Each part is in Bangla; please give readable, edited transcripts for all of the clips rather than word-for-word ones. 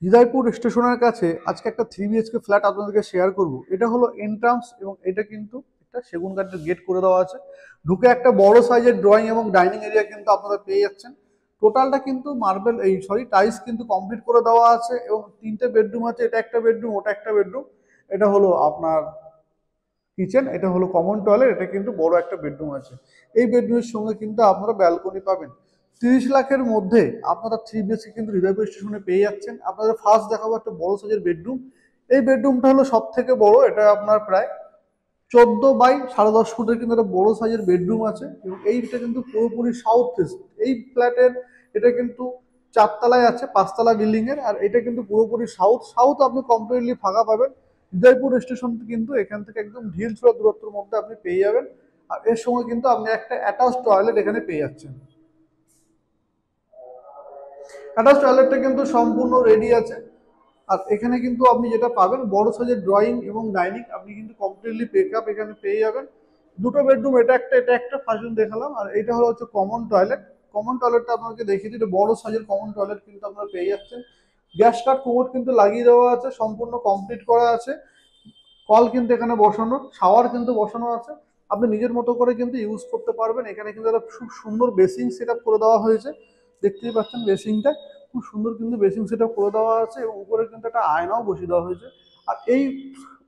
হৃদয়পুর স্টেশনের কাছে আজকে একটা 3 BHK ফ্ল্যাট আপনাদেরকে শেয়ার করব। এটা হলো এন্ট্রান্স এবং এটা কিন্তু একটা সেগুন কাঠের গেট করে দেওয়া আছে। ঢুকে একটা বড় সাইজের ড্রয়িং এবং ডাইনিং এরিয়া কিন্তু আপনারা পেয়ে যাচ্ছেন। টোটালটা কিন্তু মার্বেল টাইলস কিন্তু কমপ্লিট করে দেওয়া আছে এবং 3টে বেডরুম আছে। এটা একটা বেডরুম, ওটা একটা বেডরুম। এটা হলো আপনার কিচেন, এটা হলো কমন টয়লেট, এটা কিন্তু বড় একটা বেডরুম আছে। এই বেডরুমের সঙ্গে কিন্তু আপনারা ব্যালকনি পাবেন। 30 লাখের মধ্যে আপনারা 3 BHK কিন্তু হৃদয়পুর স্টেশনে পেয়ে যাচ্ছেন। আপনাদের ফার্স্ট দেখাবো একটা বড় সাইজের বেডরুম। এই বেডরুমটা হলো সব থেকে বড়, এটা আপনার প্রায় 14 বাই 10.5 ফুটের কিন্তু একটা বড় সাইজের বেডরুম আছে এবং এইটা কিন্তু পুরোপুরি সাউথ ফেস। এই ফ্ল্যাটের এটা কিন্তু 4 তলায় আছে, 5 তলা বিল্ডিং এর, আর এটা কিন্তু পুরোপুরি সাউথ সাউথ আপনি কমপ্লিটলি ফাঁকা পাবেন। হৃদয়পুর স্টেশন কিন্তু এখান থেকে একদম ঢিল ছোড়া দূরত্বের মধ্যে আপনি পেয়ে যাবেন। আর এর সঙ্গে কিন্তু আপনি একটা অ্যাটাচ টয়লেট এখানে পেয়ে যাচ্ছেন। অ্যাটাচ টয়লেটটা কিন্তু সম্পূর্ণ রেডি আছে। আর এখানে কিন্তু আপনি যেটা পাবেন বড় সাইজের ড্রয়িং এবং ডাইনিং আপনি কিন্তু কমপ্লিটলি পেকআপ এখানে পেয়ে যাবেন। দুটো বেডরুম, এটা একটা ফার্স্ট রুম দেখালাম, আর এটা হলো হচ্ছে কমন টয়লেট। কমন টয়লেটটা আপনাকে দেখিয়ে দিই, বড় সাইজের কমন টয়লেট কিন্তু আপনারা পেয়ে যাচ্ছেন। গ্যাস কাট কোমোড কিন্তু লাগিয়ে দেওয়া আছে, সম্পূর্ণ কমপ্লিট করা আছে। কল কিন্তু এখানে বসানো, শাওয়ার কিন্তু বসানো আছে। আপনি নিজের মতো করে কিন্তু ইউজ করতে পারবেন। এখানে কিন্তু একটা খুব সুন্দর বেসিং সেট করে দেওয়া হয়েছে। দেখতেই পাচ্ছেন বেসিংটা খুব সুন্দর কিন্তু বেসিং সেট করে দেওয়া আছে এবং উপরে কিন্তু একটা আয়নাও বসিয়ে দেওয়া হয়েছে। আর এই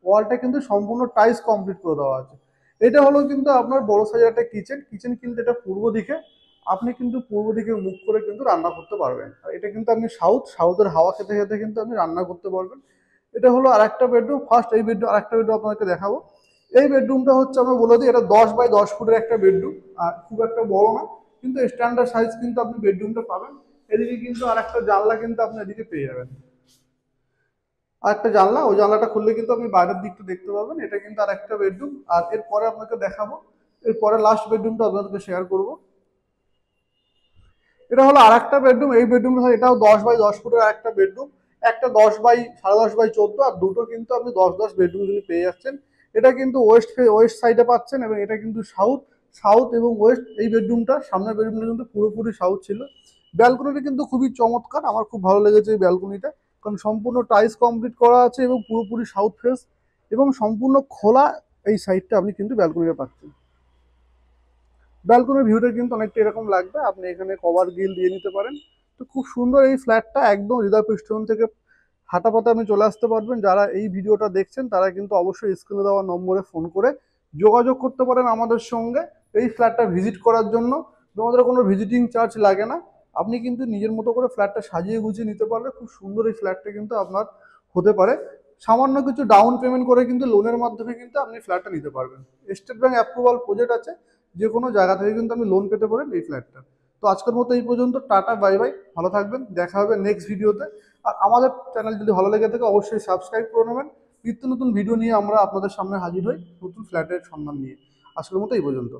ওয়ালটা কিন্তু সম্পূর্ণ টাইলস কমপ্লিট করে দেওয়া আছে। এটা হলো কিন্তু আপনার বড় সাইজের একটা কিচেন। কিচেন কিন্তু এটা পূর্ব দিকে, আপনি কিন্তু পূর্ব দিকে মুখ করে কিন্তু রান্না করতে পারবেন। আর এটা কিন্তু আপনি সাউথের হাওয়া খেতে খেতে কিন্তু আপনি রান্না করতে পারবেন। এটা হলো আরেকটা বেডরুম। ফার্স্ট এই বেডরুম, আরেকটা বেডরুম আপনাকে দেখাবো। এই বেডরুমটা হচ্ছে আমরা বলে দিই, এটা 10 বাই 10 ফুটের একটা বেডরুম, আর খুব একটা বড় না, কিন্তু স্ট্যান্ডার্ড সাইজ কিন্তু আপনি বেডরুমটা পাবেন। এদিকে কিন্তু আরেকটা জানলা কিন্তু আপনি এদিকে পেয়ে যাবেন। আর একটা জানলা, ওই জানলাটা খুললে কিন্তু আপনি বাইরের দিকটা দেখতে পাবেন। এটা কিন্তু আরেকটা বেডরুম। আর এরপরে আপনাকে দেখাবো, এরপরে লাস্ট বেডরুমটা আপনাদেরকে শেয়ার করব। এটা হলো আরেকটা বেডরুম। এই বেডরুমটা এটাও 10 বাই 10 ফুটের একটা বেডরুম। একটা 10 বাই 10.5 বাই 14, আর দুটো কিন্তু আপনি 10 10 বেডরুম যদি পেয়ে যাচ্ছেন। এটা কিন্তু ওয়েস্ট সাইডে পাচ্ছেন এবং এটা কিন্তু সাউথ। সাউথ এবং ওয়েস্ট এই বেডরুমটা, সামনের বেডরুমটা কিন্তু পুরোপুরি সাউথ ছিল। ব্যালকনিটা কিন্তু খুবই চমৎকার, আমার খুব ভালো লেগেছে এই ব্যালকনিটা। কারণ সম্পূর্ণ টাইলস কমপ্লিট করা আছে এবং পুরোপুরি সাউথ ফেস এবং সম্পূর্ণ খোলা। এই সাইডটা আপনি কিন্তু ব্যালকনিটা পাচ্ছেন। ব্যালকনির ভিউটা কিন্তু অনেকটা এরকম লাগবে। আপনি এখানে কভার গ্রিল দিয়ে নিতে পারেন। তো খুব সুন্দর এই ফ্ল্যাটটা, একদম হৃদয়পুর স্টেশন থেকে হাঁটা পথে আপনি চলে আসতে পারবেন। যারা এই ভিডিওটা দেখছেন তারা কিন্তু অবশ্যই স্ক্রিনে দেওয়া নম্বরে ফোন করে যোগাযোগ করতে পারেন আমাদের সঙ্গে এই ফ্ল্যাটটা ভিজিট করার জন্য। তোমাদের কোনো ভিজিটিং চার্জ লাগে না। আপনি কিন্তু নিজের মতো করে ফ্ল্যাটটা সাজিয়ে গুছিয়ে নিতে পারলে খুব সুন্দর এই ফ্ল্যাটটা কিন্তু আপনার হতে পারে। সামান্য কিছু ডাউন পেমেন্ট করে কিন্তু লোনের মাধ্যমে কিন্তু আপনি ফ্ল্যাটটা নিতে পারবেন। স্টেট ব্যাংক অ্যাপ্রুভাল প্রজেক্ট আছে, যে কোনো জায়গা থেকে কিন্তু আপনি লোন পেতে পারেন এই ফ্ল্যাটটা। তো আজকের মতো এই পর্যন্ত। টাটা, বাই বাই, ভালো থাকবেন, দেখা হবে নেক্সট ভিডিওতে। আর আমাদের চ্যানেল যদি ভালো লেগে থাকে অবশ্যই সাবস্ক্রাইব করে নেবেন। নিত্য নতুন ভিডিও নিয়ে আমরা আপনাদের সামনে হাজির হই, নতুন ফ্ল্যাটের সন্ধান নিয়ে। আজকের মতো এই পর্যন্ত।